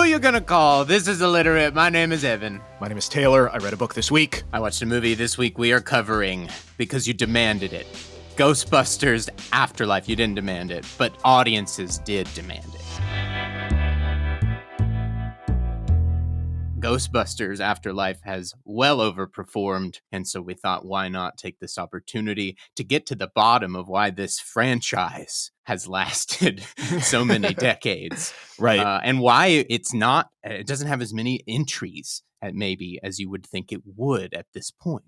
you gonna call? This is Illiterate. My name is Evan. My name is Taylor. I read a book this week. I watched a movie this week we are covering because you demanded it. Ghostbusters Afterlife. You didn't demand it, but audiences did demand it. Ghostbusters Afterlife has well overperformed, and so we thought, why not take this opportunity to get to the bottom of why this franchise has lasted so many decades. Right. And why it doesn't have as many entries as you would think it would at this point.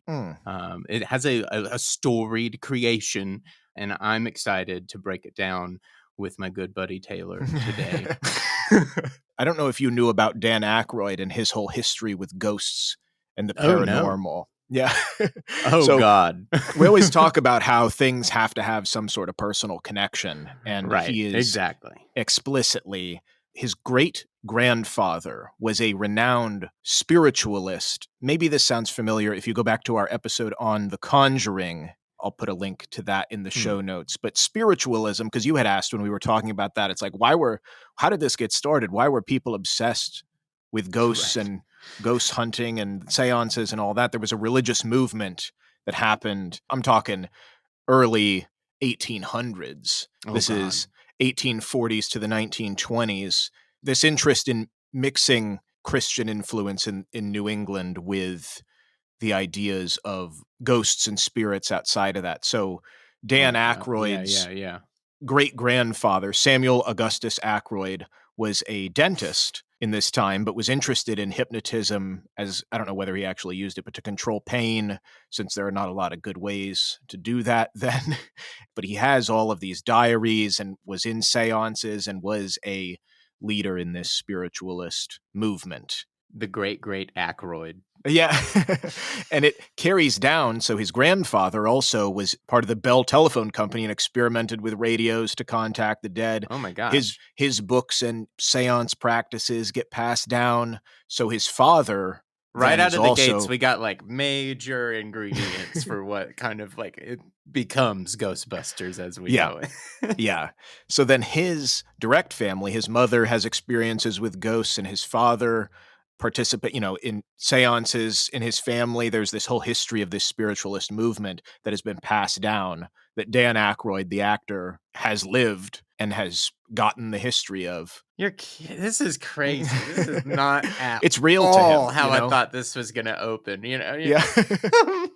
It has a storied creation, and I'm excited to break it down with my good buddy Taylor today. I don't know if you knew about Dan Aykroyd and his whole history with ghosts and the paranormal. No. Yeah. God. We always talk about how things have to have some sort of personal connection. And he is exactly explicitly, his great-grandfather was a renowned spiritualist. Maybe this sounds familiar if you go back to our episode on The Conjuring. I'll put a link to that in the show notes. But spiritualism, because you had asked when we were talking about that, it's like, how did this get started? Why were people obsessed with ghosts and ghost hunting and seances and all that? There was a religious movement that happened. I'm talking early 1800s. This is 1840s to the 1920s. This interest in mixing Christian influence in New England with the ideas of ghosts and spirits outside of that. So Dan Aykroyd's great-grandfather, Samuel Augustus Aykroyd, was a dentist in this time, but was interested in hypnotism as, I don't know whether he actually used it, but to control pain, since there are not a lot of good ways to do that then. But he has all of these diaries and was in seances and was a leader in this spiritualist movement. The great Aykroyd. Yeah. And it carries down. So his grandfather also was part of the Bell Telephone Company and experimented with radios to contact the dead. Oh my gosh. His books and seance practices get passed down. So his father, right out of the gates, we got like major ingredients for what kind of like it becomes Ghostbusters as we know it. Yeah. So then his direct family, his mother has experiences with ghosts, and his father participate, in seances in his family. There's this whole history of this spiritualist movement that has been passed down that Dan Aykroyd, the actor, has lived and has gotten the history of. This is crazy. This is not at it's real all to him, how I thought this was going to open. Yeah.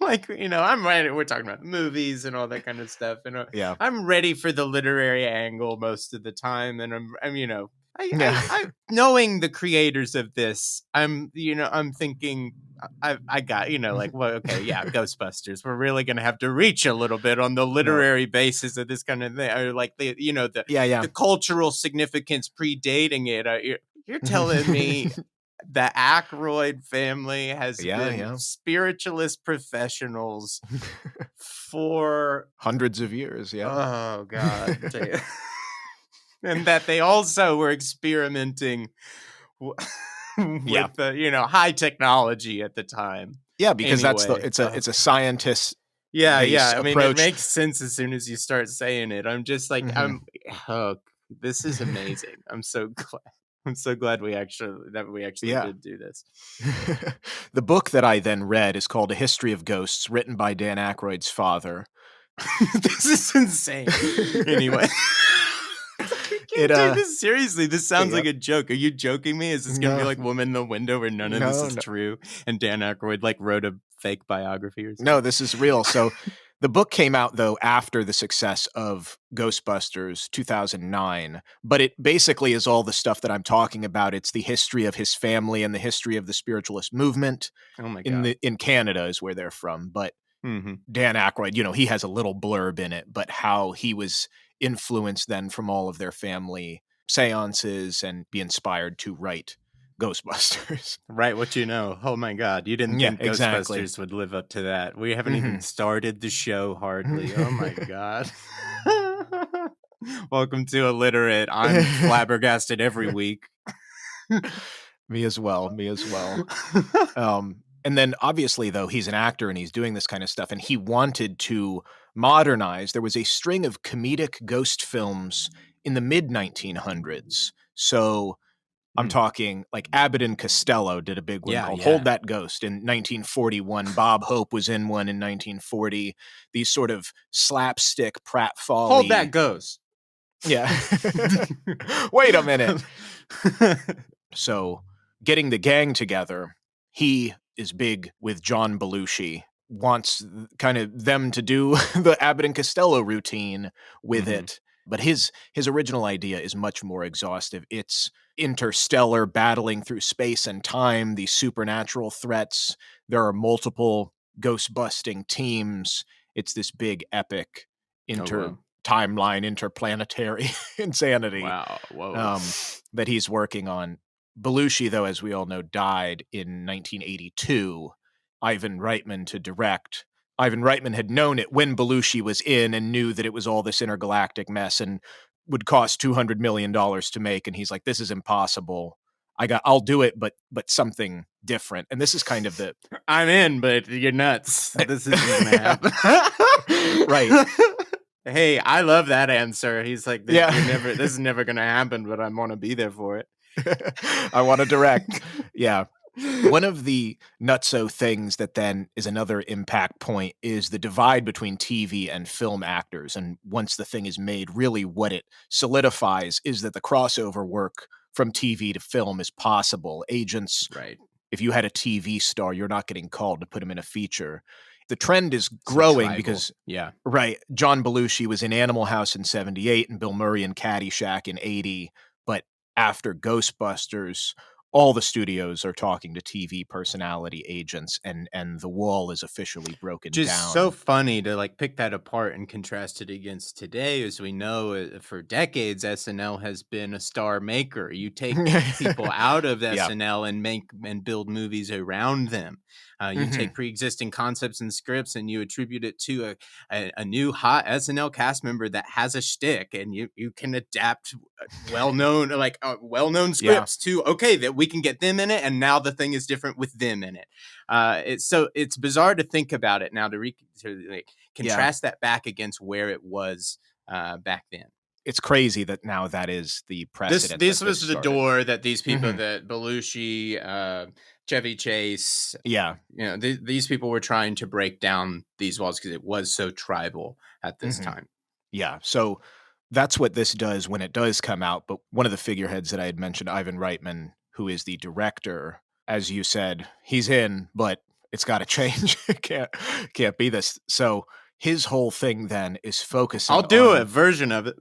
I'm ready. We're talking about movies and all that kind of stuff. And I'm ready for the literary angle most of the time. And I'm I knowing the creators of this, I'm thinking I got, Ghostbusters. We're really going to have to reach a little bit on the literary basis of this kind of thing, or like the cultural significance predating it. You're telling me the Aykroyd family has been spiritualist professionals for hundreds of years. Yeah. Oh God. And that they also were experimenting with the high technology at the time. Yeah, because it's a scientist. Yeah. I mean, approach. It makes sense as soon as you start saying it. I'm just like, this is amazing. I'm so glad we actually did do this. The book that I then read is called A History of Ghosts, written by Dan Aykroyd's father. This is insane. Anyway. Take this seriously. This sounds like a joke. Are you joking me? Is this going to be like Woman in the Window where none of this is true? And Dan Aykroyd wrote a fake biography or something? No, this is real. So the book came out, though, after the success of Ghostbusters 2009. But it basically is all the stuff that I'm talking about. It's the history of his family and the history of the spiritualist movement. Oh my God. In Canada is where they're from. But Dan Aykroyd, he has a little blurb in it, but how he was influenced then from all of their family seances and be inspired to write Ghostbusters. Right, what you know. Oh my God, you didn't think Ghostbusters would live up to that. We haven't even started the show hardly. Oh my God. Welcome to Illiterate. I'm flabbergasted every week. Me as well. And then obviously, though, he's an actor and he's doing this kind of stuff, and he wanted to modernize. There was a string of comedic ghost films in the mid-1900s. So I'm talking like Abbott and Costello did a big one called Hold That Ghost in 1941. Bob Hope was in one in 1940. These sort of slapstick pratfall. Hold That Ghost. Yeah. Wait a minute. So getting the gang together, he is big with John Belushi, wants kind of them to do the Abbott and Costello routine with it. But his original idea is much more exhaustive. It's interstellar, battling through space and time, these supernatural threats. There are multiple ghost-busting teams. It's this big, epic timeline, interplanetary insanity that he's working on. Belushi, though, as we all know, died in 1982. Ivan Reitman to direct. Ivan Reitman had known it when Belushi was in and knew that it was all this intergalactic mess and would cost $200 million to make. And he's like, this is impossible. I'll do it, but something different. And this is kind of the I'm in, but you're nuts. This isn't gonna happen. Right. Hey, I love that answer. He's like, this is never gonna happen, but I want to be there for it. I want to direct. Yeah. One of the nutso things that then is another impact point is the divide between TV and film actors. And once the thing is made, really what it solidifies is that the crossover work from TV to film is possible. Agents, if you had a TV star, you're not getting called to put him in a feature. The trend is growing because, John Belushi was in Animal House in 78 and Bill Murray in Caddyshack in 80. But after Ghostbusters, all the studios are talking to TV personality agents, and the wall is officially broken down. Just so funny to like pick that apart and contrast it against today. As we know, for decades, SNL has been a star maker. You take people out of SNL and build movies around them. You take pre-existing concepts and scripts and you attribute it to a new hot SNL cast member that has a shtick, and you can adapt well-known scripts to that we can get them in it, and now the thing is different with them in it. It's bizarre to think about it now to contrast that back against where it was back then. It's crazy that now that is the precedent. This was the door that these people, that Belushi, Chevy Chase, these people were trying to break down these walls because it was so tribal at this time. Yeah, so that's what this does when it does come out. But one of the figureheads that I had mentioned, Ivan Reitman, who is the director, as you said, he's in, but it's got to change. It can't be this. So his whole thing then is focusing. I'll do a version of it.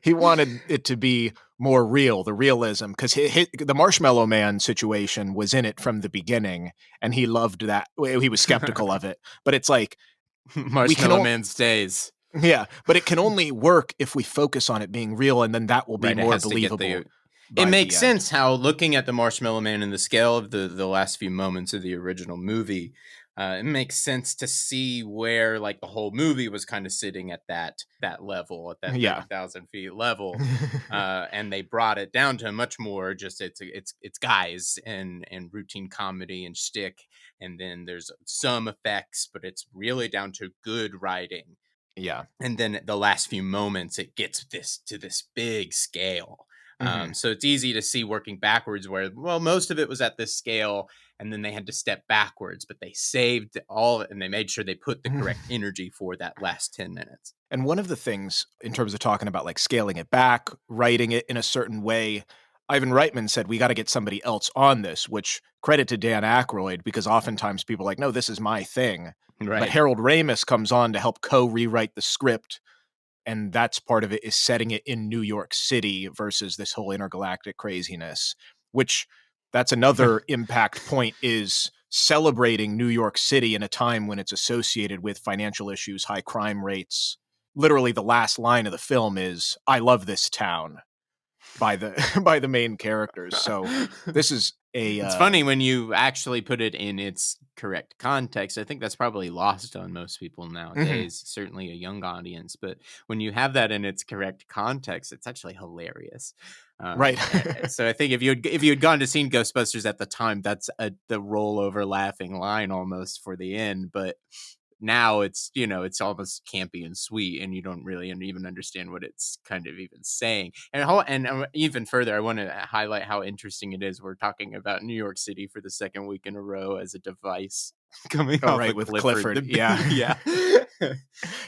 He wanted it to be more real, the realism, because the Marshmallow Man situation was in it from the beginning, and he loved that. He was skeptical of it, but it's like Marshmallow Man stays. Yeah, but it can only work if we focus on it being real, and then that will be more believable. It makes sense how, looking at the Marshmallow Man and the scale of the last few moments of the original movie, it makes sense to see where like the whole movie was kind of sitting at that level, at that 30,000 feet level, and they brought it down to much more just it's guys and routine comedy and shtick, and then there's some effects, but it's really down to good writing. Yeah, and then the last few moments it gets to this big scale. So it's easy to see working backwards where, well, most of it was at this scale and then they had to step backwards, but they saved all and they made sure they put the correct energy for that last 10 minutes. And one of the things in terms of talking about like scaling it back, writing it in a certain way, Ivan Reitman said, we got to get somebody else on this, which credit to Dan Aykroyd, because oftentimes people are like, no, this is my thing. Right. But Harold Ramis comes on to help co-rewrite the script. And that's part of it, is setting it in New York City versus this whole intergalactic craziness, which that's another impact point, is celebrating New York City in a time when it's associated with financial issues, high crime rates. Literally the last line of the film is, I love this town, by the main characters. So this is it's funny when you actually put it in its correct context. I think that's probably lost on most people nowadays, certainly a young audience. But when you have that in its correct context, it's actually hilarious. Right. So I think if you had gone to seen Ghostbusters at the time, that's the rollover laughing line almost for the end. But now it's, you know, it's almost campy and sweet, and you don't really even understand what it's kind of even saying. And even further, I want to highlight how interesting it is. We're talking about New York City for the second week in a row as a device coming off right, of with Clifford. Yeah.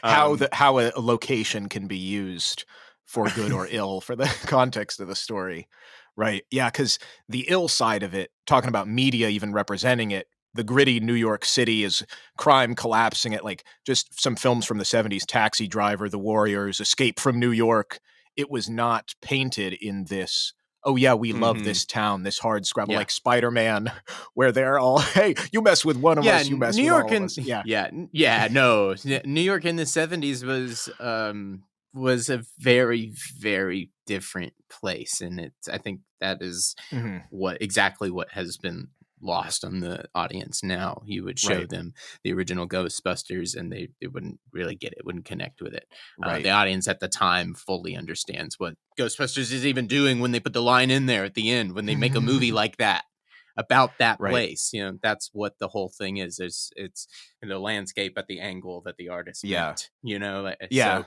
How a location can be used for good or ill for the context of the story. Right. Yeah, because the ill side of it, talking about media even representing it, the gritty New York City is crime collapsing at, like, just some films from the 70s, Taxi Driver, The Warriors, Escape from New York. It was not painted in this, oh yeah, we love this town, this hard scrabble, like Spider-Man, where they're all, hey, you mess with one of us, you mess New with York all of us. no, New York in the 70s was a very, very different place, and I think that is exactly what has been lost on the audience now. You would show them the original Ghostbusters, and they wouldn't really get it, wouldn't connect with it. The audience at the time fully understands what Ghostbusters is even doing when they put the line in there at the end, when they make a movie like that about that place. You know, that's what the whole thing is. It's the landscape at the angle that the artist meant, you know. So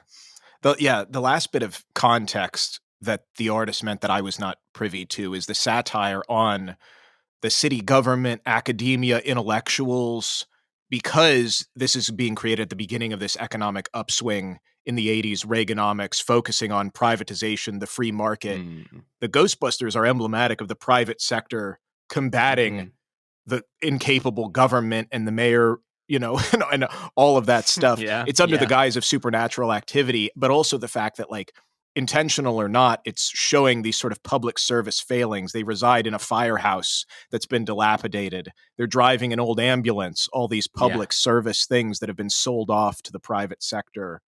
the last bit of context that the artist meant that I was not privy to is the satire on the city government, academia, intellectuals, because this is being created at the beginning of this economic upswing in the 80s, Reaganomics, focusing on privatization, the free market. The Ghostbusters are emblematic of the private sector combating the incapable government and the mayor, you know, and all of that stuff. It's under the guise of supernatural activity, but also the fact that, like, intentional or not, it's showing these sort of public service failings. They reside in a firehouse that's been dilapidated. They're driving an old ambulance, all these public service things that have been sold off to the private sector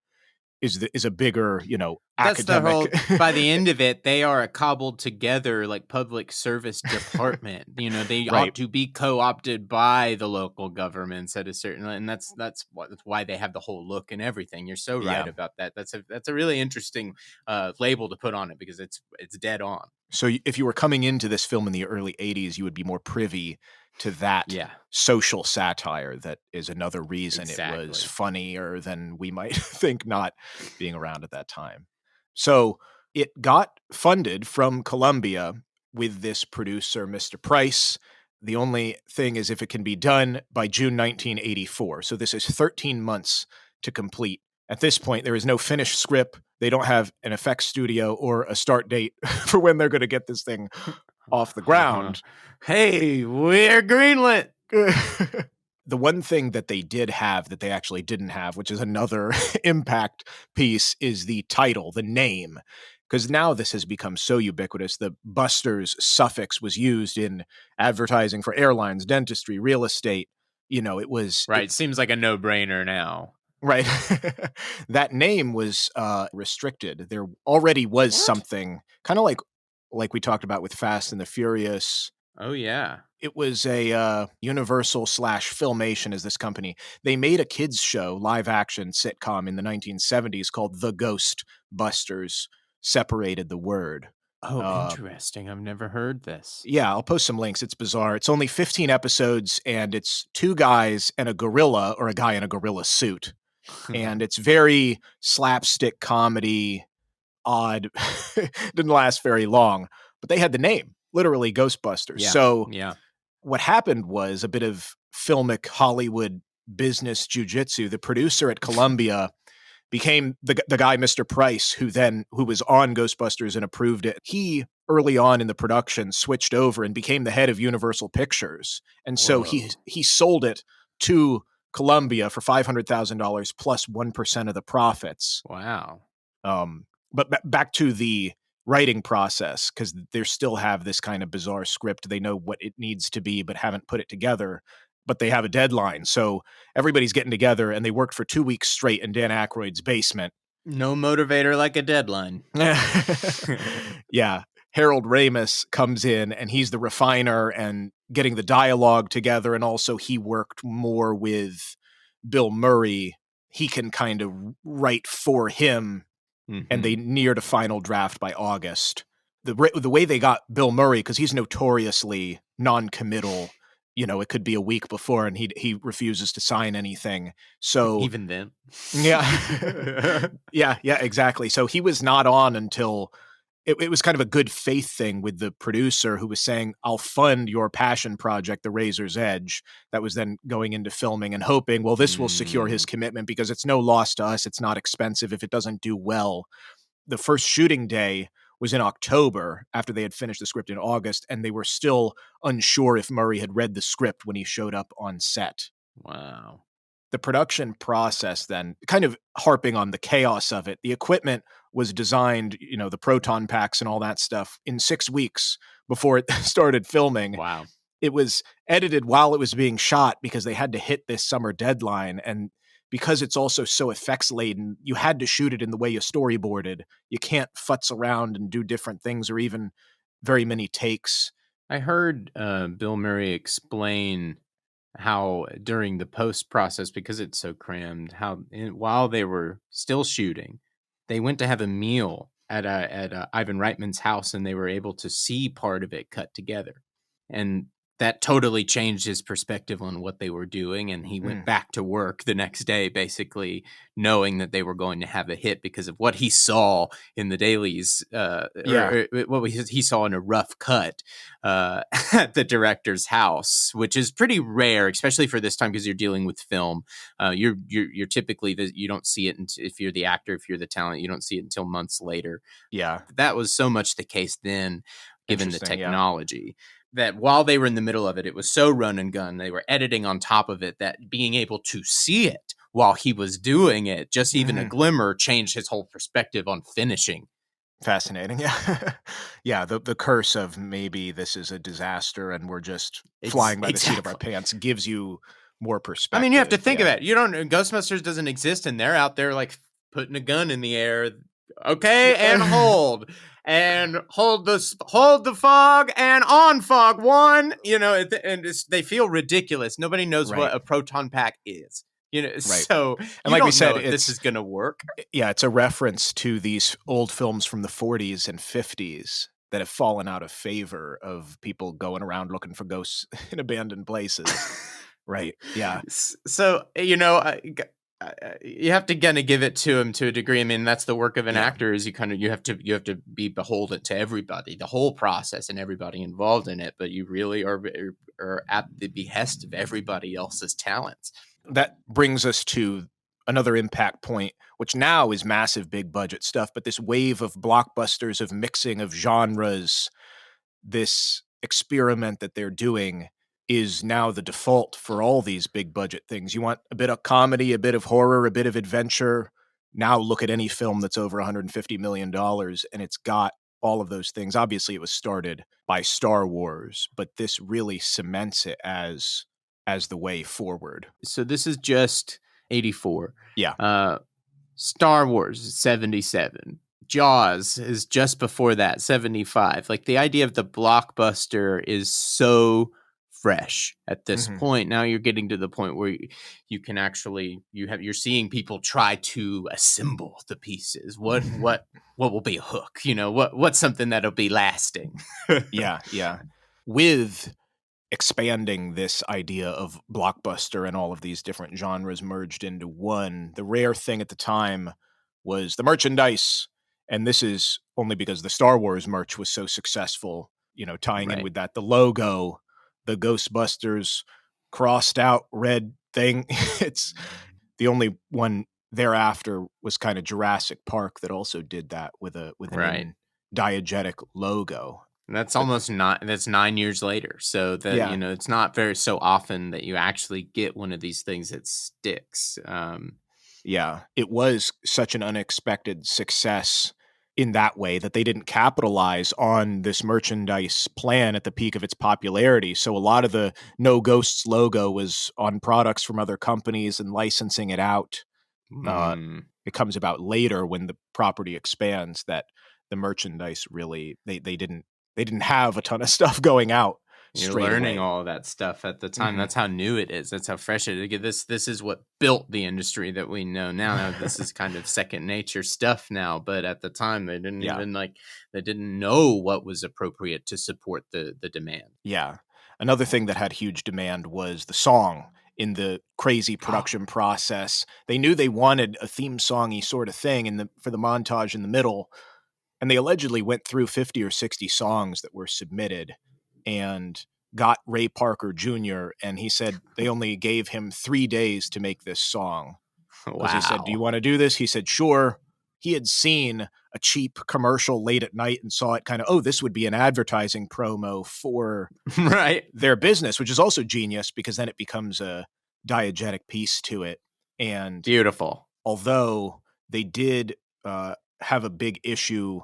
is a bigger, you know, academic. That's the whole, by the end of it, they are a cobbled together, like, public service department. You know, they ought to be co-opted by the local governments at a certain, and that's why they have the whole look and everything. You're so right about that. That's a really interesting label to put on it, because it's dead on. So if you were coming into this film in the early 80s, you would be more privy to that social satire. That is another reason it was funnier than we might think, not being around at that time. So it got funded from Columbia with this producer, Mr. Price. The only thing is if it can be done by June 1984. So this is 13 months to complete. At this point, there is no finished script. They don't have an effects studio or a start date for when they're going to get this thing off the ground. Hey, we're greenlit. The one thing that they did have that they actually didn't have, which is another impact piece, is the title, the name. Because now this has become so ubiquitous. The Busters suffix was used in advertising for airlines, dentistry, real estate. You know, it was... Right, seems like a no-brainer now. Right. That name was restricted. There already was something, kind of like we talked about with Fast and the Furious. Oh, yeah. It was a Universal / Filmation is this company. They made a kids show, live action sitcom in the 1970s called The Ghostbusters, separated the word. Oh, interesting. I've never heard this. Yeah, I'll post some links. It's bizarre. It's only 15 episodes, and it's two guys and a gorilla, or a guy in a gorilla suit. And it's very slapstick comedy, odd. Didn't last very long, but they had the name, literally Ghostbusters. So what happened was a bit of filmic Hollywood business jujitsu. The producer at Columbia became the guy, Mr. Price, who was on Ghostbusters and approved it. He, early on in the production, switched over and became the head of Universal Pictures. And so he sold it to Columbia for $500,000 plus 1% of the profits. Wow. But back to the writing process, because they still have this kind of bizarre script. They know what it needs to be, but haven't put it together. But they have a deadline. So everybody's getting together, and they worked for 2 weeks straight in Dan Aykroyd's basement. No motivator like a deadline. Yeah. Harold Ramis comes in, and he's the refiner and getting the dialogue together. And also he worked more with Bill Murray. He can kind of write for him. And they neared a final draft by August. The way they got Bill Murray, because he's notoriously non-committal, it could be a week before, and he refuses to sign anything. So even then, yeah, yeah, exactly. So he was not on until it was kind of a good faith thing with the producer, who was saying, "I'll fund your passion project, The Razor's Edge," that was then going into filming, and hoping, well, this will secure his commitment because it's no loss to us. It's not expensive if it doesn't do well. The first shooting day was in October, after they had finished the script in August, and they were still unsure if Murray had read the script when he showed up on set. Wow. The production process then, kind of harping on the chaos of it, the equipment was designed, the proton packs and all that stuff, in 6 weeks before it started filming. Wow. It was edited while it was being shot because they had to hit this summer deadline. And because it's also so effects laden, you had to shoot it in the way you storyboarded. You can't futz around and do different things or even very many takes. I heard Bill Murray explain how during the post process, because it's so crammed, while they were still shooting, they went to have a meal at Ivan Reitman's house, and they were able to see part of it cut together. And that totally changed his perspective on what they were doing. And he went back to work the next day, basically knowing that they were going to have a hit because of what he saw in the dailies, what he saw in a rough cut at the director's house, which is pretty rare, especially for this time, because you're dealing with film. You're typically, you don't see it if you're the actor, if you're the talent, you don't see it until months later. Yeah. That was so much the case then, given the technology. That while they were in the middle of it, it was so run and gun. They were editing on top of it, that being able to see it while he was doing it, just even a glimmer, changed his whole perspective on finishing. Fascinating. Yeah. Yeah. The curse of maybe this is a disaster and we're just flying by the seat of our pants gives you more perspective. I mean, you have to think of it. Ghostbusters doesn't exist, and they're out there like putting a gun in the air. Okay, and hold. And hold the fog, and on fog one, and they feel ridiculous. Nobody knows what a proton pack is, so, and like we said, this is going to work. Yeah. It's a reference to these old films from the 40s and 50s that have fallen out of favor, of people going around looking for ghosts in abandoned places. Right. Yeah. So, you have to kind of give it to him to a degree. I mean, that's the work of an actor, is you have to be beholden to everybody, the whole process, and everybody involved in it. But you really are at the behest of everybody else's talents. That brings us to another impact point, which now is massive, big budget stuff. But this wave of blockbusters, of mixing of genres, this experiment that they're doing, is now the default for all these big budget things. You want a bit of comedy, a bit of horror, a bit of adventure. Now look at any film that's over $150 million, and it's got all of those things. Obviously, it was started by Star Wars, but this really cements it as the way forward. So this is just 84. Yeah. Star Wars, 77. Jaws is just before that, 75. Like, the idea of the blockbuster is so fresh at this point. Now you're getting to the point where you can actually, you're seeing people try to assemble the pieces. What will be a hook? What's something that'll be lasting? Yeah. With expanding this idea of blockbuster and all of these different genres merged into one, the rare thing at the time was the merchandise. And this is only because the Star Wars merch was so successful, tying in with that. The logo, the Ghostbusters crossed out red thing. It's the only one thereafter was kind of Jurassic Park that also did that with an diegetic logo. And that's that's 9 years later. So that, it's not very so often that you actually get one of these things that sticks. Yeah, it was such an unexpected success in that way that they didn't capitalize on this merchandise plan at the peak of its popularity. So a lot of the No Ghosts logo was on products from other companies and licensing it out. It comes about later when the property expands that the merchandise really, they didn't have a ton of stuff going out. You're learning all of that stuff at the time. That's how new it is. That's how fresh it is. This is what built the industry that we know now. Now this is kind of second nature stuff now. But at the time, they didn't even they didn't know what was appropriate to support the demand. Yeah. Another thing that had huge demand was the song in the crazy production process. They knew they wanted a theme songy sort of thing for the montage in the middle, and they allegedly went through 50 or 60 songs that were submitted and got Ray Parker Jr., and he said they only gave him 3 days to make this song. Because he said, "Do you want to do this?" He said, "Sure." He had seen a cheap commercial late at night and saw it kind of, oh, this would be an advertising promo for their business, which is also genius because then it becomes a diegetic piece to it. And beautiful. Although they did have a big issue,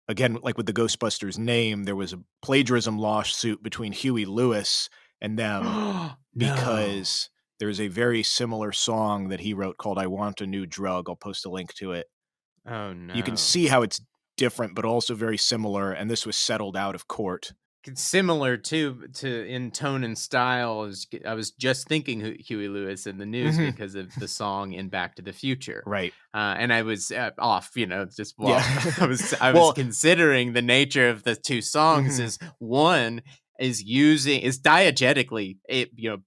again, like with the Ghostbusters name, there was a plagiarism lawsuit between Huey Lewis and them because there's a very similar song that he wrote called "I Want a New Drug." I'll post a link to it. Oh, no. You can see how it's different, but also very similar, and this was settled out of court. Similar to in tone and style. I was just thinking Huey Lewis in the news because of the song in Back to the Future. Right. And I was off, just while I was considering the nature of the two songs is one is diegetically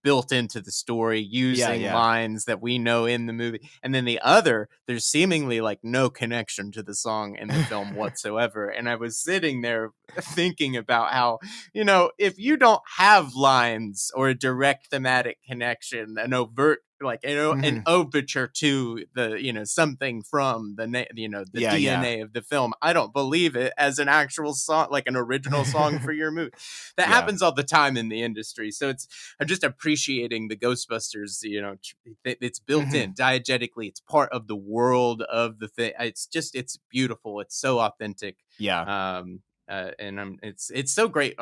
built into the story using lines that we know in the movie, and then the other there's seemingly like no connection to the song in the film whatsoever. And I was sitting there thinking about how if you don't have lines or a direct thematic connection, an overt an overture to the something from the DNA of the film, I don't believe it as an actual song, like an original song for your movie. That happens all the time in the industry. So I'm just appreciating the Ghostbusters. It's built in diegetically. It's part of the world of the thing. It's beautiful. It's so authentic. Yeah. And it's so great.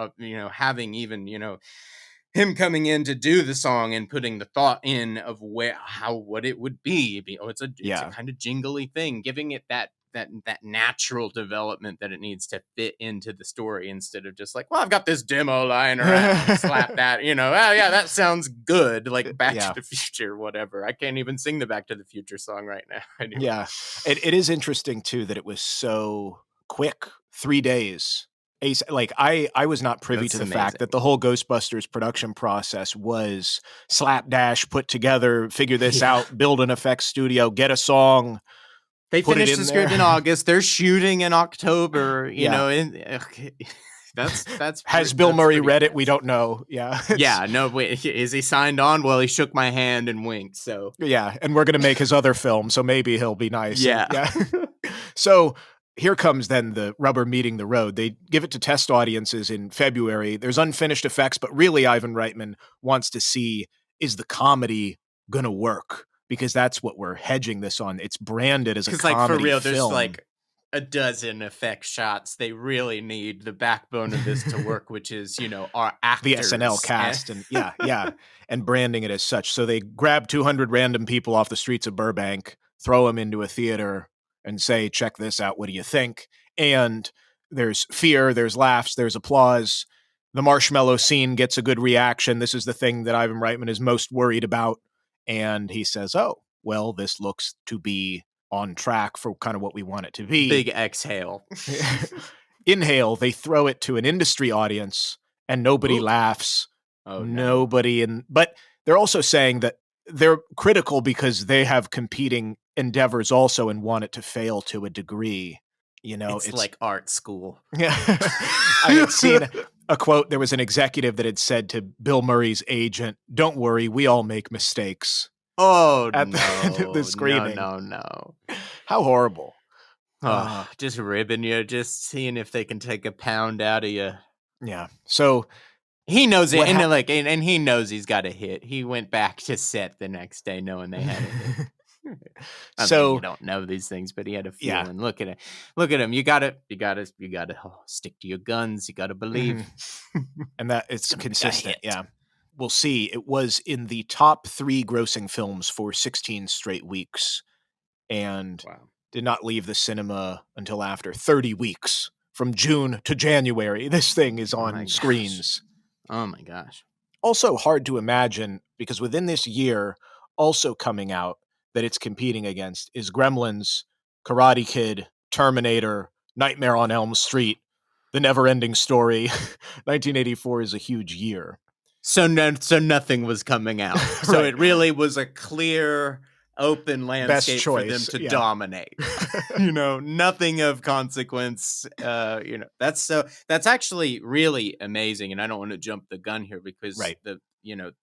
Having even him coming in to do the song and putting the thought in of what it would be. It's a kind of jingly thing, giving it that natural development that it needs to fit into the story, instead of just like, well, I've got this demo line, or slap that, that sounds good, like Back to the Future, whatever. I can't even sing the Back to the Future song right now. Anyway. Yeah, it is interesting too that it was so quick, 3 days. Like I was not privy to the fact that the whole Ghostbusters production process was slapdash, put together, figure this out, build an effects studio, get a song. They finished the script in August. They're shooting in October. That's has Bill Murray read it? We don't know. Yeah. No. Wait, is he signed on? Well, he shook my hand and winked. So and we're gonna make his other film, so maybe he'll be nice. Yeah. So here comes then the rubber meeting the road. They give it to test audiences in February. There's unfinished effects, but really Ivan Reitman wants to see, is the comedy gonna work? Because that's what we're hedging this on. It's branded as a comedy film. Because, for real, there's like a dozen effect shots. They really need the backbone of this to work, which is, our actors. The SNL cast. And and branding it as such. So they grab 200 random people off the streets of Burbank, throw them into a theater, and say, check this out. What do you think? And there's fear, there's laughs, there's applause. The marshmallow scene gets a good reaction. This is the thing that Ivan Reitman is most worried about. And he says, oh, well, this looks to be on track for kind of what we want it to be. Big exhale. Inhale, they throw it to an industry audience and nobody laughs. Oh, nobody. But they're also saying that they're critical because they have competing endeavors also and want it to fail to a degree. It's like art school. Yeah. I had seen a quote. There was an executive that had said to Bill Murray's agent, "Don't worry, we all make mistakes." Oh, at the screening. No. How horrible. Just ribbing you, just seeing if they can take a pound out of you. Yeah. So he knows it, and he knows he's got a hit. He went back to set the next day knowing they had a hit. So you don't know these things, but he had a feeling. Yeah. Look at it. Look at him. You gotta stick to your guns. You gotta believe. And that it's consistent. Yeah. We'll see. It was in the top 3 grossing films for 16 straight weeks, and did not leave the cinema until after 30 weeks. From June to January, this thing is on screens. Oh my gosh. Also hard to imagine, because within this year, also coming out, that it's competing against is Gremlins, Karate Kid, Terminator, Nightmare on Elm Street, The Never-Ending Story. 1984 is a huge year. So nothing was coming out. So it really was a clear, open landscape for them to dominate. Nothing of consequence. That's actually really amazing. And I don't want to jump the gun here because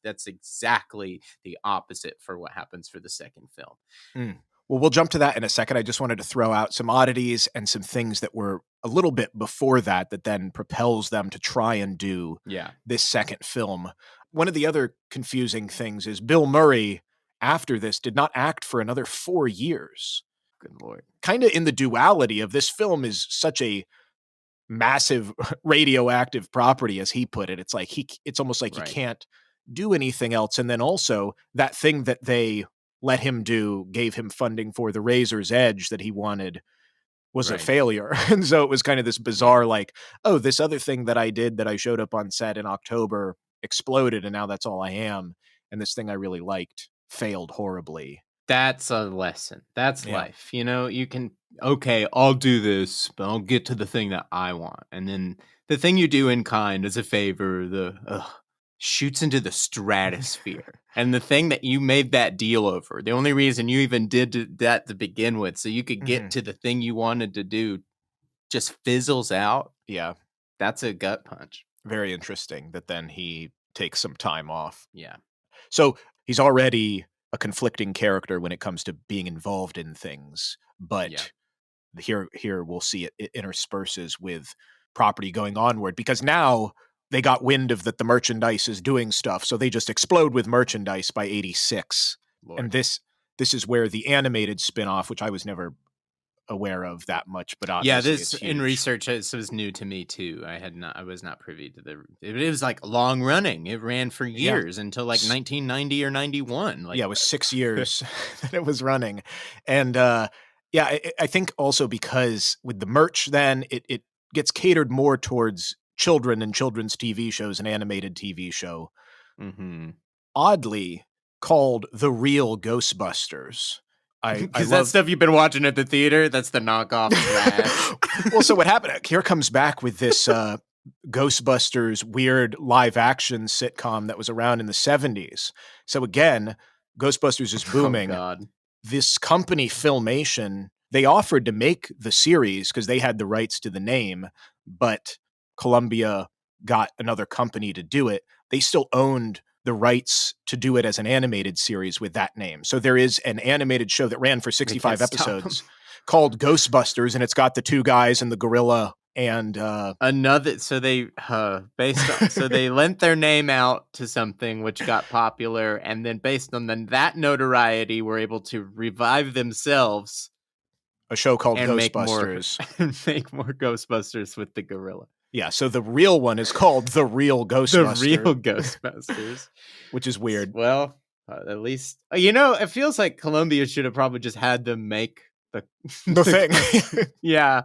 that's exactly the opposite for what happens for the second film. Well, we'll jump to that in a second. I just wanted to throw out some oddities and some things that were a little bit before that then propels them to try and do this second film. One of the other confusing things is Bill Murray, after this, did not act for another 4 years. Good Lord. Kind of in the duality of this film is such a massive radioactive property, as he put it. It's like it's almost like he can't do anything else. And then also that thing that they let him do, gave him funding for The Razor's Edge that he wanted, was a failure. And so it was kind of this bizarre, like, oh, this other thing that I did that I showed up on set in October exploded and now that's all I am. And this thing I really liked failed horribly. That's a lesson. That's life. You can, okay, I'll do this, but I'll get to the thing that I want. And then the thing you do in kind as a favor, shoots into the stratosphere. And the thing that you made that deal over, the only reason you even did that to begin with, so you could get to the thing you wanted to do, just fizzles out. Yeah. That's a gut punch. Very interesting that then he takes some time off. Yeah. So he's already a conflicting character when it comes to being involved in things. But here we'll see it intersperses with property going onward, because now they got wind of that the merchandise is doing stuff, so they just explode with merchandise by 86. Lord. And this is where the animated spinoff, which I was never aware of that much, but obviously this in research, this was new to me too. I was not privy to it was like long running. It ran for years until like 1990 or 91. It was 6 years that it was running. And I think also because with the merch then it gets catered more towards children and children's TV shows, an animated TV show. Oddly called The Real Ghostbusters. Because that stuff you've been watching at the theater, that's the knockoff trash. Well, so what happened? Here comes back with this Ghostbusters weird live action sitcom that was around in the 70s. So again, Ghostbusters is booming. Oh, God. This company, Filmation, they offered to make the series because they had the rights to the name, but Columbia got another company to do it. They still owned the rights to do it as an animated series with that name. So there is an animated show that ran for 65 episodes called Ghostbusters, and it's got the two guys and the gorilla and another. So they so they lent their name out to something which got popular, and then based on that notoriety, were able to revive themselves. A show called Ghostbusters. Make more Ghostbusters with the gorilla. Yeah, so the real one is called The Real Ghostbusters. The Real Ghostbusters. Which is weird. Well, at least, it feels like Columbia should have probably just had them make the thing. Yeah.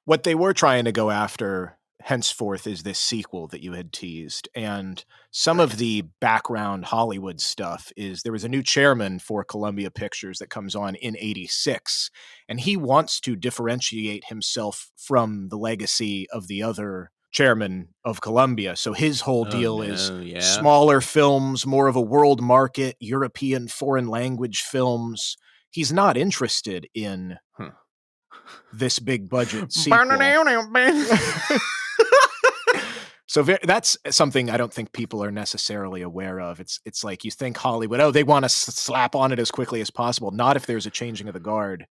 What they were trying to go after henceforth is this sequel that you had teased. And some of the background Hollywood stuff is there was a new chairman for Columbia Pictures that comes on in 86. And he wants to differentiate himself from the legacy of the other chairman of Columbia. So his whole deal is smaller films, more of a world market, European foreign language films. He's not interested in this big budget sequel. So that's something I don't think people are necessarily aware of. It's like you think Hollywood, they want to slap on it as quickly as possible. Not if there's a changing of the guard,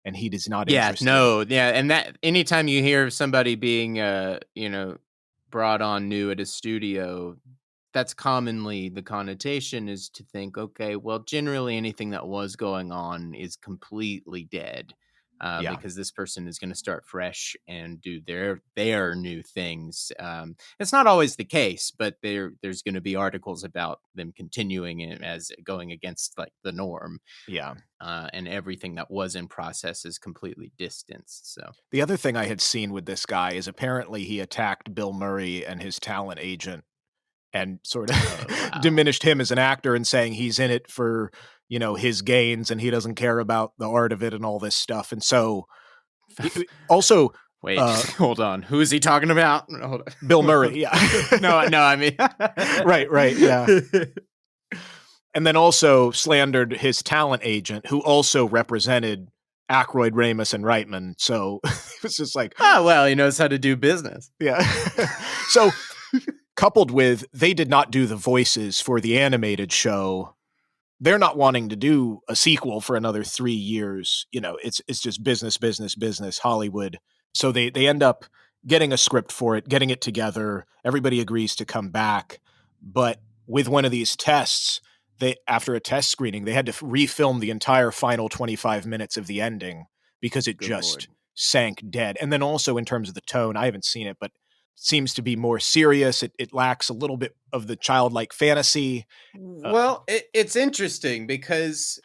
and he does not. And that anytime you hear somebody being, brought on new at a studio, that's commonly the connotation is to think, okay, well, generally anything that was going on is completely dead. Because this person is going to start fresh and do their new things. It's not always the case, but there's going to be articles about them continuing it as going against like the norm. Yeah. And everything that was in process is completely distanced. So the other thing I had seen with this guy is apparently he attacked Bill Murray and his talent agent and sort of diminished him as an actor and saying he's in it for his gains and he doesn't care about the art of it and all this stuff. And so also Wait, hold on. Who is he talking about? Hold on. Bill Murray, yeah. No, I mean... Right, yeah. And then also slandered his talent agent, who also represented Aykroyd, Ramis, and Reitman. So it was just like... Oh, well, he knows how to do business. Yeah. So coupled with, they did not do the voices for the animated show. They're not wanting to do a sequel for another 3 years. You know, it's just business, Hollywood. So they end up getting a script for it, getting it together. Everybody agrees to come back. But with one of these tests, after a test screening, they had to refilm the entire final 25 minutes of the ending because it sank dead. And then also in terms of the tone, I haven't seen it, but seems to be more serious. It lacks a little bit of the childlike fantasy. Well, it's interesting because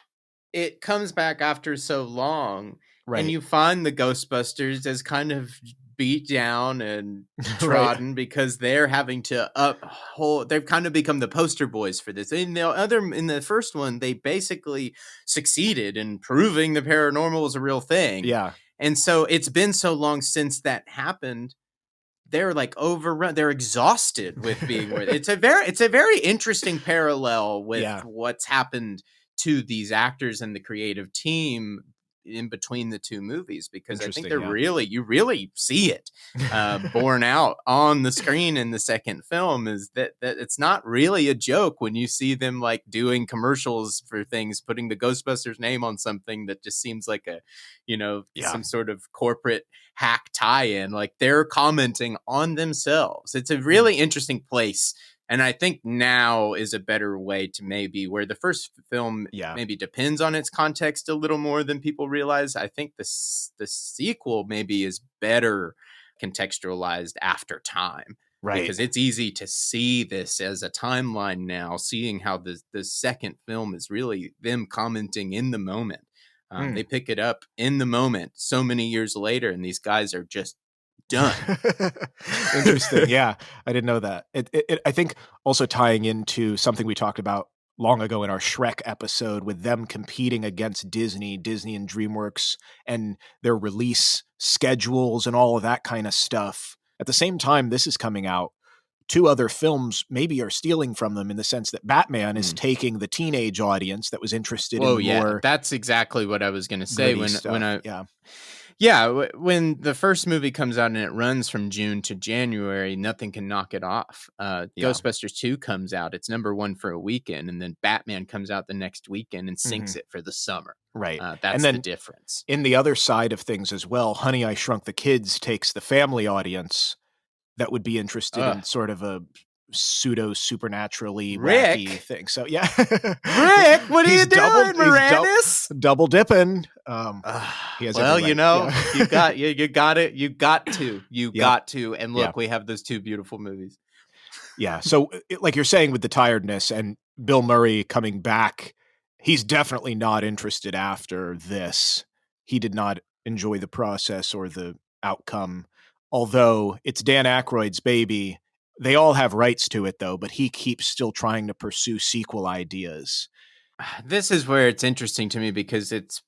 it comes back after so long, right? And you find the Ghostbusters as kind of beat down and trodden right. because they're having to they've kind of become the poster boys for this. In the first one, they basically succeeded in proving the paranormal is a real thing. Yeah. And so it's been so long since that happened. They're like overrun. They're exhausted with being with. It's a very interesting parallel with what's happened to these actors and the creative team in between the two movies, because I think you really see it borne out on the screen in the second film, is that it's not really a joke when you see them like doing commercials for things, putting the Ghostbusters name on something that just seems like some sort of corporate hack tie-in. Like, they're commenting on themselves. It's a really interesting place. And I think now is a better way to maybe, where the first film maybe depends on its context a little more than people realize. I think the sequel maybe is better contextualized after time. Right. Because it's easy to see this as a timeline now, seeing how the second film is really them commenting in the moment. They pick it up in the moment so many years later, and these guys are just done. Interesting. Yeah, I didn't know that. I think also tying into something we talked about long ago in our Shrek episode, with them competing against Disney and DreamWorks and their release schedules and all of that kind of stuff. At the same time this is coming out, 2 other films maybe are stealing from them, in the sense that Batman is taking the teenage audience that was interested in more. That's exactly what I was going to say when the first movie comes out and it runs from June to January, nothing can knock it off. Ghostbusters 2 comes out, it's number 1 for a weekend, and then Batman comes out the next weekend and sinks it for the summer. Right. That's the difference. In the other side of things as well, Honey, I Shrunk the Kids takes the family audience that would be interested in sort of a pseudo supernaturally wacky thing. So yeah, Rick, what are you doing, Moranis? Double dipping. You got it. You got to. And look, we have those 2 beautiful movies. Yeah. So like you're saying, with the tiredness and Bill Murray coming back, he's definitely not interested after this. He did not enjoy the process or the outcome. Although it's Dan Aykroyd's baby, they all have rights to it, though, but he keeps still trying to pursue sequel ideas. This is where it's interesting to me, because it's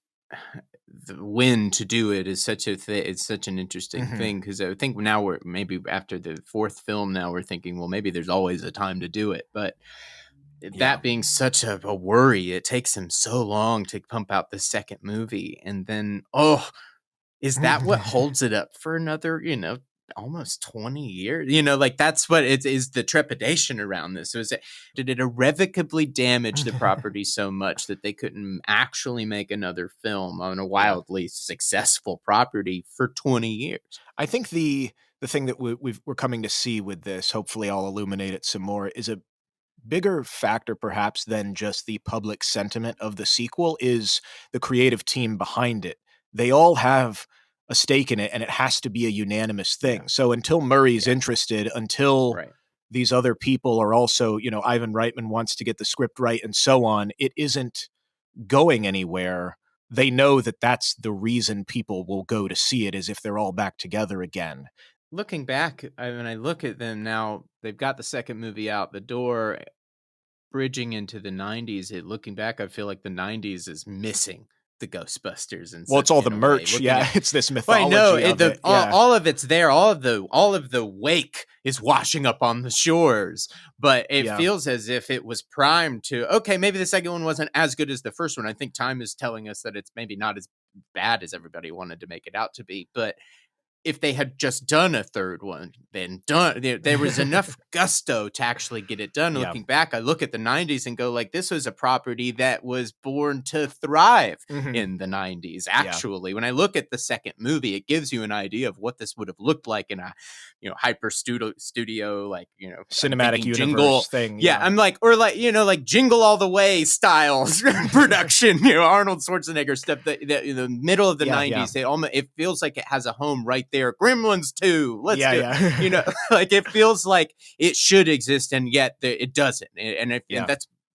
when to do it is such it's such an interesting thing, because I think now we're maybe after the 4th film, now we're thinking, well, maybe there's always a time to do it. But that being such a worry, it takes him so long to pump out the second movie. And then, is that what holds it up for another, almost 20 years? Like, that's what it is, the trepidation around this. So did it irrevocably damage the property so much that they couldn't actually make another film on a wildly successful property for 20 years? I think the thing that we're coming to see with this, hopefully I'll illuminate it some more, is a bigger factor perhaps than just the public sentiment of the sequel, is the creative team behind it. They all have a stake in it, and it has to be a unanimous thing. Yeah. So until Murray's interested, until these other people are also, Ivan Reitman wants to get the script right and so on, it isn't going anywhere. They know that that's the reason people will go to see it, is if they're all back together again. Looking back, when I look at them now, they've got the second movie out the door, bridging into the 90s. Looking back, I feel like the 90s is missing the Ghostbusters and well, it's all the merch. Yeah, it's this mythology. Well, I know of it. all of it's there. All of the wake is washing up on the shores, but it feels as if it was primed to. Okay, maybe the second one wasn't as good as the first one. I think time is telling us that it's maybe not as bad as everybody wanted to make it out to be, but if they had just done a third one, then there was enough gusto to actually get it done. Looking back, I look at the 90s and go like, this was a property that was born to thrive in the 90s. Actually, when I look at the second movie, it gives you an idea of what this would have looked like in a, hyper studio, like, cinematic universe jingle thing. Yeah. I'm like, or like, like Jingle All the Way style production, Arnold Schwarzenegger stuff that in the middle of the 90s, it feels like it has a home right there. Gremlins 2, let's do it. Like it feels like it should exist, and yet it doesn't. And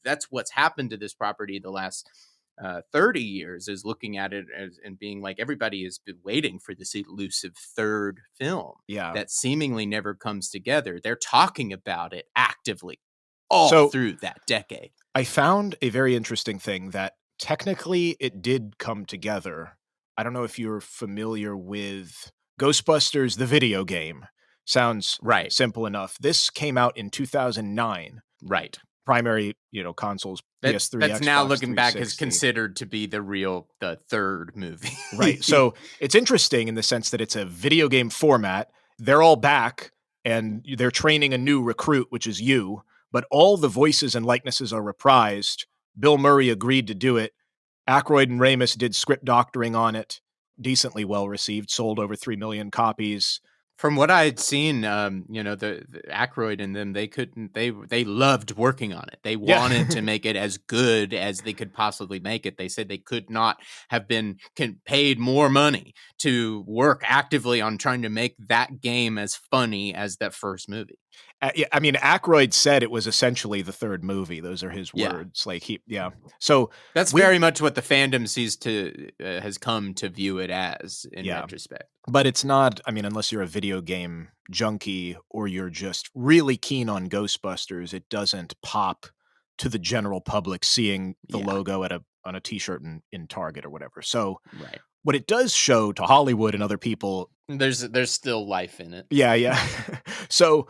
that's what's happened to this property the last 30 years, is looking at it and being like, everybody has been waiting for this elusive third film that seemingly never comes together. They're talking about it actively all through that decade. I found a very interesting thing that technically it did come together. I don't know if you're familiar with Ghostbusters, the video game. Sounds simple enough. This came out in 2009. Right. Primary, consoles, PS3, that's Xbox now looking 360. back is considered to be the third movie. Right. So it's interesting in the sense that it's a video game format. They're all back and they're training a new recruit, which is you, but all the voices and likenesses are reprised. Bill Murray agreed to do it. Aykroyd and Ramis did script doctoring on it. Decently well received, sold over 3 million copies. From what I had seen, the Aykroyd and them, they loved working on it. They wanted to make it as good as they could possibly make it. They said they could not have been paid more money to work actively on trying to make that game as funny as that first movie. I mean, Aykroyd said it was essentially the third movie. Those are his words. So that's very much what the fandom has come to view it as in retrospect. But it's not, unless you're a video game junkie or you're just really keen on Ghostbusters, it doesn't pop to the general public seeing the logo on a t-shirt in Target or whatever. So what it does show to Hollywood and other people, there's still life in it. Yeah. So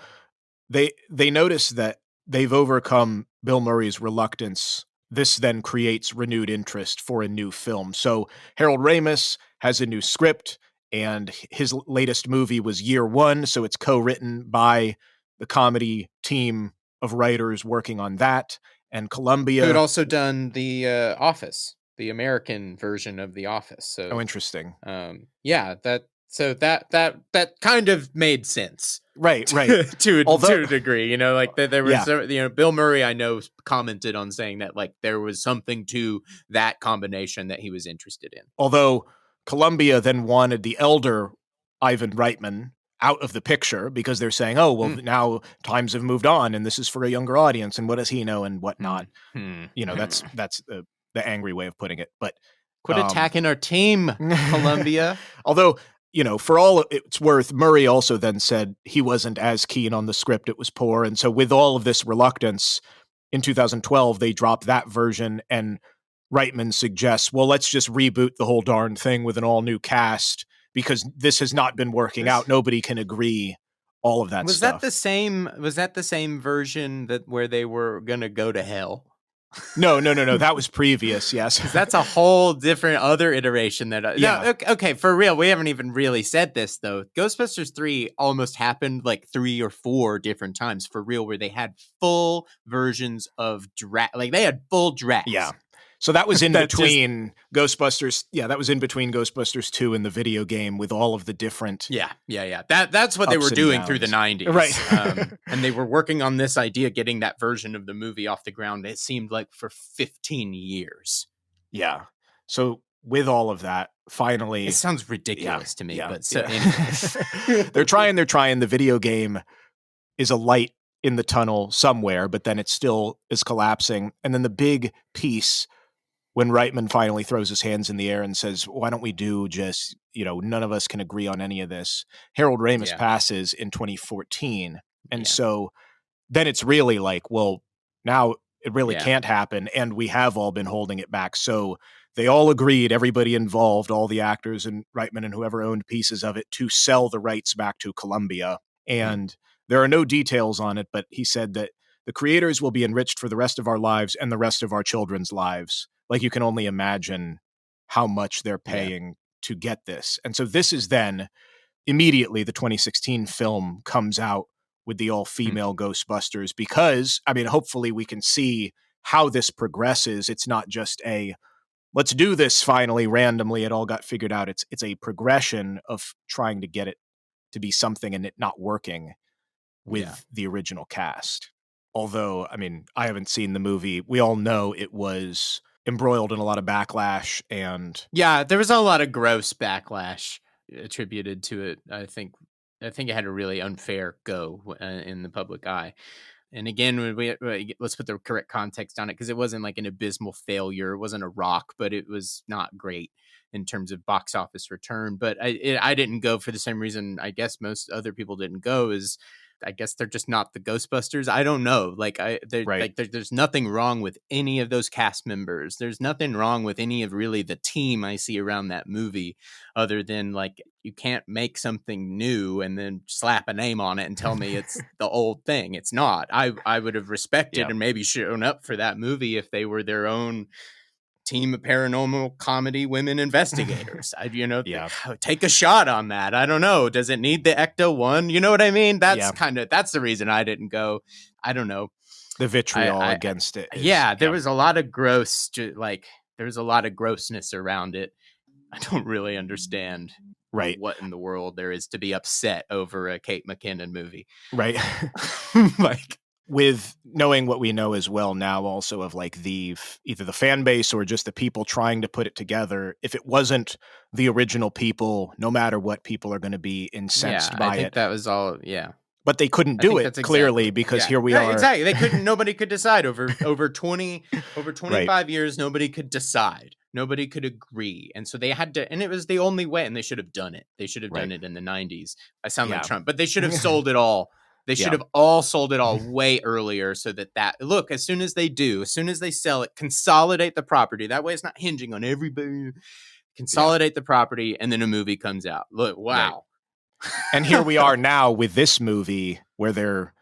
they notice that they've overcome Bill Murray's reluctance. This then creates renewed interest for a new film. So Harold Ramis has a new script, and his latest movie was Year One, so it's co-written by the comedy team of writers working on that. And Columbia, who had also done The Office, the American version of The Office. So interesting. That kind of made sense. Right. to a degree, like there was, Bill Murray, I know, commented on saying that like there was something to that combination that he was interested in. Although Columbia then wanted the elder Ivan Reitman out of the picture because they're saying, oh, well, now times have moved on and this is for a younger audience and what does he know and whatnot. That's the angry way of putting it. But quit attacking our team, Columbia. Although, for all it's worth, Murray also then said he wasn't as keen on the script. It was poor. And so with all of this reluctance, in 2012, they dropped that version, and Reitman suggests, well, let's just reboot the whole darn thing with an all-new cast because this has not been working out. Nobody can agree. All of that stuff. Was that the same version where they were going to go to hell? No. That was previous. Yes, that's a whole different other iteration. Okay, for real. We haven't even really said this though. Ghostbusters 3 almost happened like 3 or 4 different times for real, where they had full versions of like they had full drafts. Yeah. So that was in between Ghostbusters. Yeah, that was in between Ghostbusters 2 and the video game with all of the different. Yeah. That's what they were doing through the 90s. Right. And they were working on this idea, getting that version of the movie off the ground. It seemed like for 15 years. Yeah. So with all of that, finally. It sounds ridiculous to me. But anyways. They're trying. The video game is a light in the tunnel somewhere, but then it still is collapsing. And then the big piece, when Reitman finally throws his hands in the air and says, why don't we do just, none of us can agree on any of this. Harold Ramis passes in 2014. And so then it's really like, well, now it really can't happen. And we have all been holding it back. So they all agreed, everybody involved, all the actors and Reitman and whoever owned pieces of it, to sell the rights back to Columbia. And there are no details on it, but he said that the creators will be enriched for the rest of our lives and the rest of our children's lives. Like, you can only imagine how much they're paying to get this. And so this is then immediately the 2016 film comes out with the all-female Ghostbusters, because, I mean, hopefully we can see how this progresses. It's not just a, let's do this finally randomly, it all got figured out. It's a progression of trying to get it to be something and it not working with the original cast. Although, I mean, I haven't seen the movie. We all know it was embroiled in a lot of backlash, and there was a lot of gross backlash attributed to it. I think it had a really unfair go in the public eye. And again, let's put the correct context on it, because it wasn't like an abysmal failure. It wasn't a rock, but it was not great in terms of box office return. But I didn't go for the same reason I guess most other people didn't go, is I guess they're just not the Ghostbusters. I don't know. There's nothing wrong with any of those cast members. There's nothing wrong with any of really the team I see around that movie, other than like, you can't make something new and then slap a name on it and tell me it's the old thing. It's not. I would have respected and maybe shown up for that movie if they were their own team of paranormal comedy women investigators. Take a shot on that. I don't know. Does it need the Ecto one? You know what I mean? That's the reason I didn't go. I don't know. The vitriol against it. There was a lot of there was a lot of grossness around it. I don't really understand what in the world there is to be upset over a Kate McKinnon movie. Right. With knowing what we know as well now, also of like either the fan base or just the people trying to put it together, if it wasn't the original people, no matter what, people are going to be incensed by it. I think that was all, But they couldn't do it clearly because here we are. Exactly. They couldn't, nobody could decide over 25 years. Nobody could decide. Nobody could agree. And so they had to, and it was the only way, and they should have done it. They should have done it in the 90s. I sound like Trump, but they should have sold it all. They should have all sold it all way earlier, so that look, as soon as they sell it, consolidate the property. That way it's not hinging on everybody. Consolidate the property, and then a movie comes out. Look, wow. Right. And here we are now with this movie where they're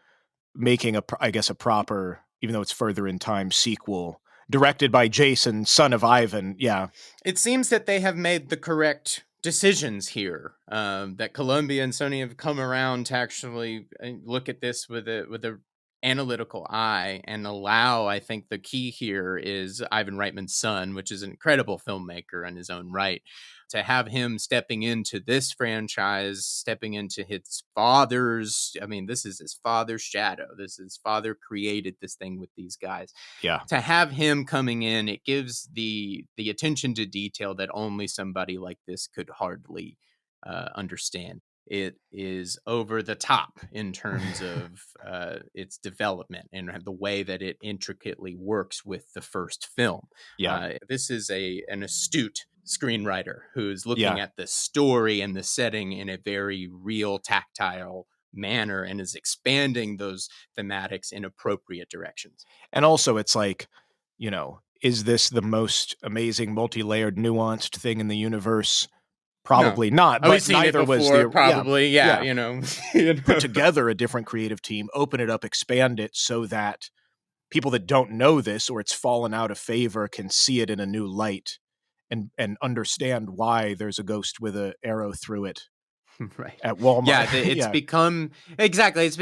making a proper, even though it's further in time, sequel directed by Jason, son of Ivan. Yeah. It seems that they have made the correct decisions here, that Columbia and Sony have come around to actually look at this with a analytical eye and allow. I think the key here is Ivan Reitman's son, which is an incredible filmmaker in his own right, to have him stepping into this franchise, stepping into his father's. I mean, this is his father's shadow. His father created this thing with these guys. Yeah. To have him coming in, it gives the attention to detail that only somebody like this could hardly understand. It is over the top in terms of its development and the way that it intricately works with the first film. Yeah. This is an astute screenwriter who's looking at the story and the setting in a very real, tactile manner and is expanding those thematics in appropriate directions. And also, it's like, is this the most amazing, multi-layered, nuanced thing in the universe? Probably not. But neither was the probably. Put together a different creative team, open it up, expand it so that people that don't know this or it's fallen out of favor can see it in a new light and understand why there's a ghost with an arrow through it. Right. At Walmart. It's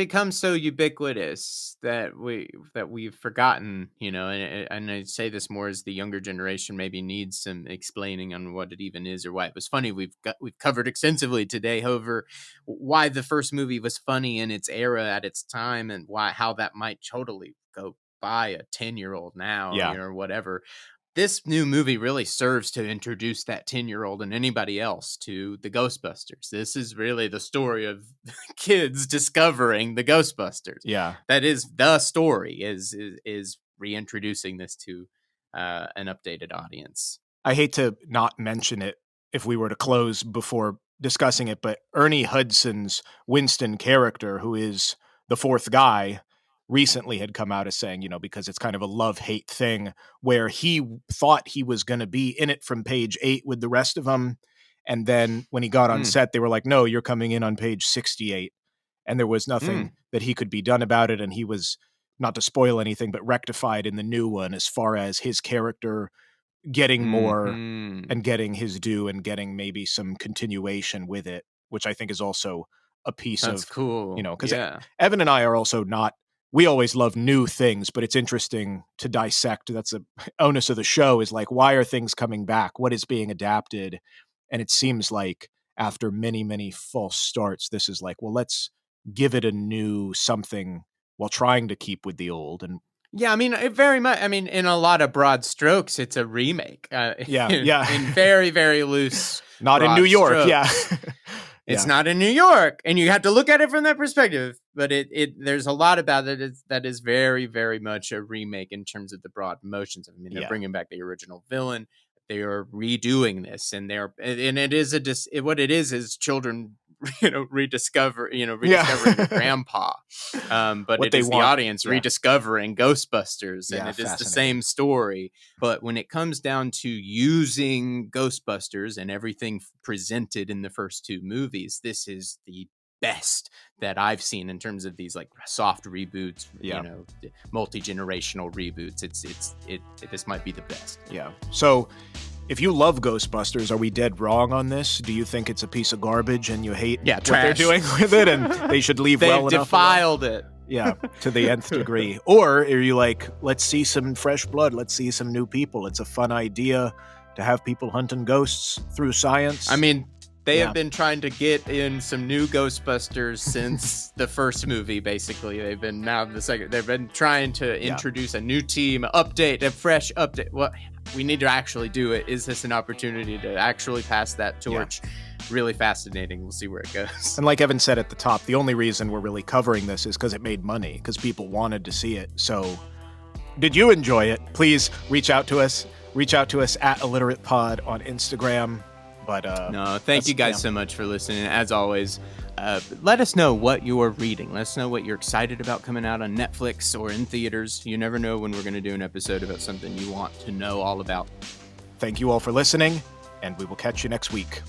become so ubiquitous that we've forgotten, and I say this more as the younger generation maybe needs some explaining on what it even is or why it was funny. We've covered extensively today over why the first movie was funny in its era at its time and how that might totally go by a 10-year-old now or whatever. This new movie really serves to introduce that 10-year-old and anybody else to the Ghostbusters. This is really the story of kids discovering the Ghostbusters. Yeah. That is the story, is reintroducing this to an updated audience. I hate to not mention it if we were to close before discussing it, but Ernie Hudson's Winston character, who is the fourth guy, recently had come out as saying, you know, because it's kind of a love-hate thing where he thought he was going to be in it from page 8 with the rest of them. And then when he got on set, they were like, no, you're coming in on page 68. And there was nothing that he could be done about it. And he was, not to spoil anything, but rectified in the new one as far as his character getting more and getting his due and getting maybe some continuation with it, which I think is also a piece That's of cool. You know, because Evan and I are also not, we always love new things, but it's interesting to dissect. That's the onus of the show, is like, why are things coming back? What is being adapted? And it seems like after many, many false starts, this is like, well, let's give it a new something while trying to keep with the old. And yeah, I mean, it very much. I mean, in a lot of broad strokes, it's a remake. In very, very loose. Not in New York. Strokes. Yeah. It's not in New York, and you have to look at it from that perspective. But there's a lot about it that is very, very much a remake in terms of the broad motions. I mean, they're bringing back the original villain. They are redoing this, and it is what it is children, rediscovering their grandpa. But what it is the audience rediscovering Ghostbusters, and it is the same story. But when it comes down to using Ghostbusters and everything presented in the first 2 movies, this is the best that I've seen in terms of these like soft reboots, multi-generational reboots. This might be the best. Yeah. So if you love Ghostbusters, are we dead wrong on this? Do you think it's a piece of garbage and you hate what they're doing with it and they should leave well enough? They've defiled it. Yeah, to the nth degree. Or are you like, let's see some fresh blood. Let's see some new people. It's a fun idea to have people hunting ghosts through science. I mean, they have been trying to get in some new Ghostbusters since the first movie, basically. They've been trying to introduce a new team, a fresh update. Well, we need to actually do it. Is this an opportunity to actually pass that torch? Yeah. Really fascinating. We'll see where it goes. And like Evan said at the top, the only reason we're really covering this is because it made money, because people wanted to see it. So did you enjoy it? Please reach out to us. Reach out to us at IlliteratePod on Instagram. But thank you guys so much for listening. As always, let us know what you're reading. Let us know what you're excited about coming out on Netflix or in theaters. You never know when we're going to do an episode about something you want to know all about. Thank you all for listening, and we will catch you next week.